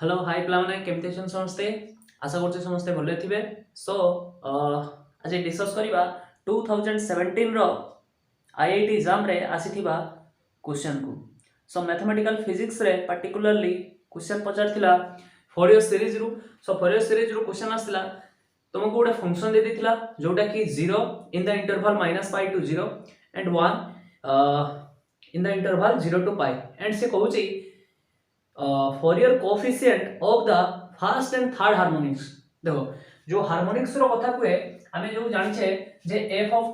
Hello hi पिलाने केमती अछन समस्ते आशा करछे समस्ते भले थिबे सो आज डिस्कस करिबा 2017 रो आईआईटी एग्जाम रे आसीथिबा क्वेश्चन को सो मैथमेटिकल फिजिक्स रे पर्टिकुलरली क्वेश्चन पचारथिला फोरियर सीरीज रु सो फोरियर सीरीज रु क्वेश्चन आसला तुमको गोटे फंक्शन दे देथिला जोटा कि 0 in the interval -π to 0 and 1 in the interval 0 to π and से कहूची Fourier coefficient of the first and third harmonics देखो जो हार्मोनिक्स रो कथा कुए हमें जो जानि छे जे f ऑफ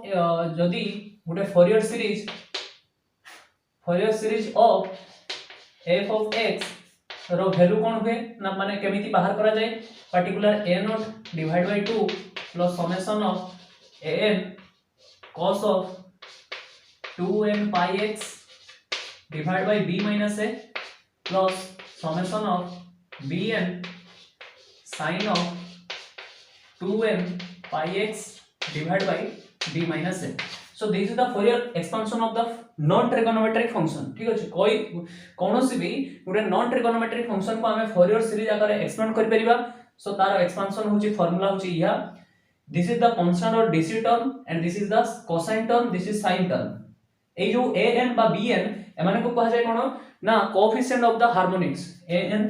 जदी गोटे Fourier series of f of x रो वैल्यू कोन हुए ना माने केमिति बाहर करा जाए particular a0 divide by 2 plus summation of an cos of 2n pi x divide by b minus a plus summation of bn sin of 2n pi x divided by b minus a. So this is the Fourier expansion of the non trigonometric function. ठीक अछि कोई कोनोसी भी गुटे non trigonometric function को हमें Fourier series आकार expand कर परिबा. So तार एक्सपेंशन होची फार्मूला होची या this is the constant or dc term and this is the cosine term, this is sine term. ए जो an बा bn एमाने को कहा जाय कोन ना coefficient of the harmonics an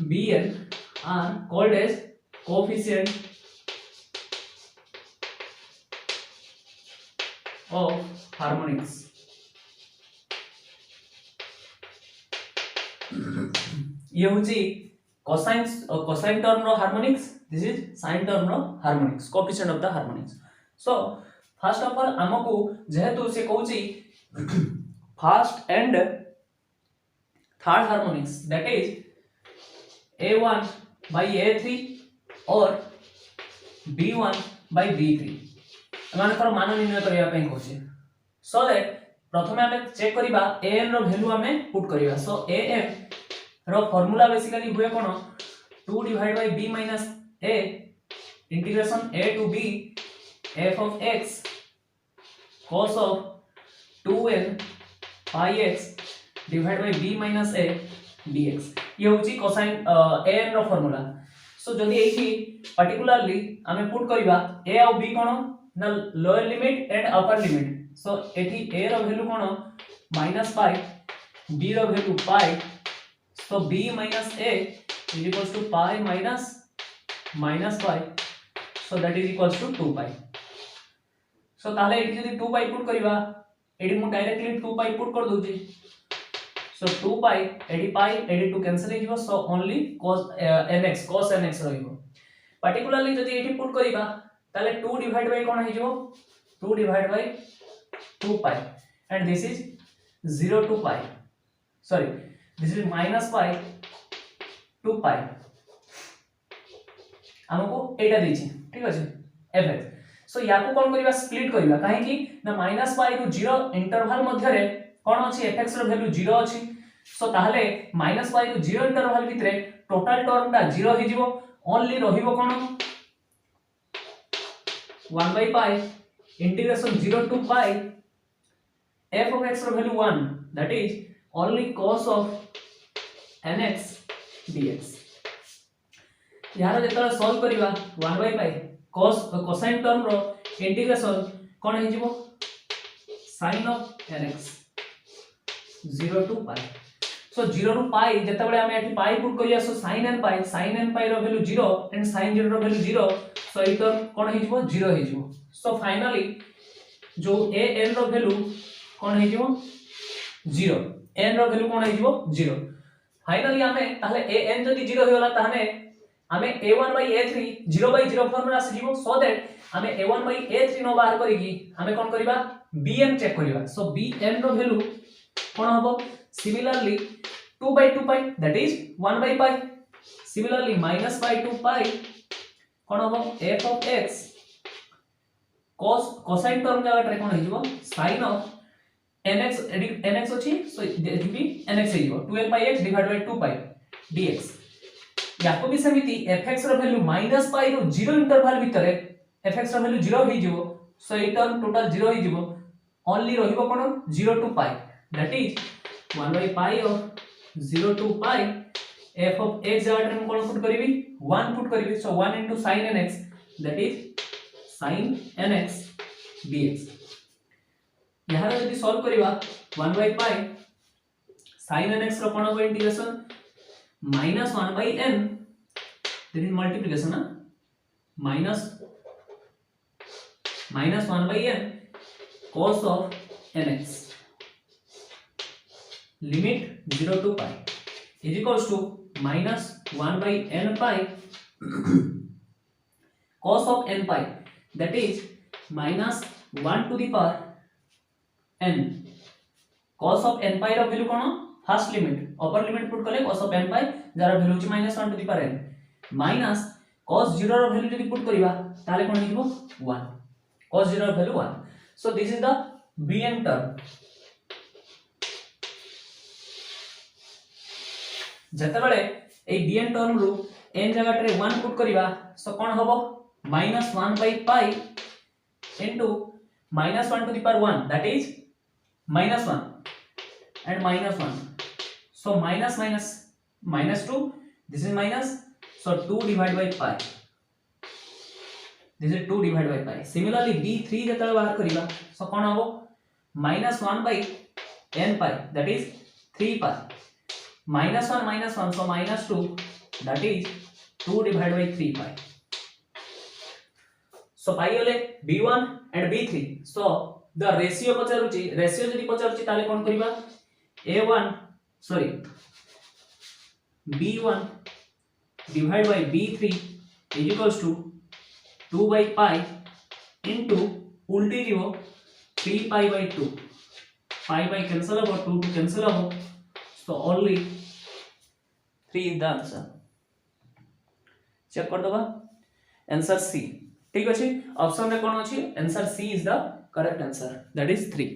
bn are called as coefficient of harmonics. ये होची cosine term रो harmonics, this is sine term रो harmonics, coefficient of the harmonics. So first of all हमको जेहेतु से कहूची first and third harmonics that is a1 by a3 और b1 by b3 एमानकर मान निर्णय करिया पई कहूची सो दैट प्रथमे हमें चेक करिबा an रो वैल्यू हमें पुट करिबा. सो an रो फार्मूला बेसिकली हुए कोन 2 divide by b minus a integration a to b f of x cos of 2n pi x divided by b minus a dx ये होची cosine an रो formula. सो जदी एठी particularly हमें put करिबा a और b कोन ना lower limit and upper limit. So एठी a रो वैल्यू कोन -π b रो value π. So b minus a is equals to π minus π. So that is equals to 2π. So ताले एठी जदी 2π पुट करिबा एठी मु डायरेक्टली 2π पुट कर दोची. सो 2π एडी π एडी 2 कैंसिल हे जिवो. सो ओनली cos nx रहिबो. पर्टिकुलरली जदी एठी पुट करिबा ताले 2 डिवाइड बाय कोन हे जिवो 2 divide by 2π and this is 0 to π sorry this is -π to π हमको एटा देछि. ठीक अछि fx. सो याको कोन करिबा स्प्लिट करिबा काहे कि ना -π रु 0 इंटरवल मध्य रे कोन अछि fx रो वैल्यू 0 अछि. सो ताहले -π रु 0 इंटरवल भितरे टोटल टर्म ता 0 हे जिवो. ओनली रहिबो कोन 1/π integration 0 to π f of x रो value 1 that is only cos of nx dx. यार जेतरा सॉल्व करिबा 1/π cos कोसाइन टर्म रो इंटीग्रेशन कोन हे जिवो sin of nx 0 to π. So 0 to π जेते बेले हमें एठी π पुट करिया. सो sin n π रो वैल्यू 0 एंड sin 0 रो वैल्यू 0. सो ई टर्म कोन हे जिवो 0 हे जिवो. सो फाइनली जो a n रो वैल्यू कोन हे जिवो 0 n रो वैल्यू कोन हे जिवो 0. फाइनली हमें ताहले a n जदी 0 होयला ताहने हमें a1 by a3 0/0 फॉर्मूला से जीवो. सो दैट हमें a1 by a3 नो बाहर करिगी हमें कोन करिबा bn चेक करिबा. सो bn रो वैल्यू कोन हबो similarly 2/2π that is 1/π. Similarly -π to π कोन हबो f of x cos cosine term जगह ट्रे कोन हे जिवो sin of nx अछि. सो दिस बी nx हे जिवो 2n pi x divide by 2π dx. याको भी समिति fx रो वैल्यू -π रो 0 इंटरवल भितरे fx रो वैल्यू 0 हे जिवो. सो ई टर्म टोटल 0 हे जिवो. ओनली रहिबो कोन 0 to π that is 1/π of 0 to pi f of x ଜାଗାରେ ମୁଁ କଣ ପୁଟ୍ କରିବି 1 ପୁଟ୍ କରିବି so 1 into sin nx that is sin nx dx यार यदि सॉल्व करिवा 1 by pi sin nx रो कोन हो integration -1 by n that is multiplication ना minus 1 by n cos of nx limit 0 to pi is equals to minus 1 by n pi cos of n pi that is minus 1 to the power n cos of n pi रो value कोन first limit upper limit put करले cos of n pi जार value छि minus 1 to the power n minus cos 0 रो value यदि put करिवा ताले कोन हिबो 1 cos 0 रो value 1 so this is the bn term जतबेले ए bn टर्म रु n जगह रे 1 पुट करिवा सो कोन हबो -1 by pi into -1 to the power 1 that is -1 and -1 so minus minus -2 this is minus so 2 divided by pi this is 2 divided by pi similarly b3 जतबेले बाहर करिवा सो कोन हबो -1 by n pi that is 3 pi -1 so -2 that is 2 divided by 3 pi so pi होले b1 and b3 so the ratio पचारुची ratio जदी पचारुची ताले कोन करिवा a1 sorry b1 divided by b3 is equals to 2 by pi into उल्टी जीवो 3 pi by 2 pi by cancel हो 2 to cancel हो so only 3 is the answer check कर दबा answer C ठीक अछि ऑप्शन रे कोन अछि answer C is the correct answer that is 3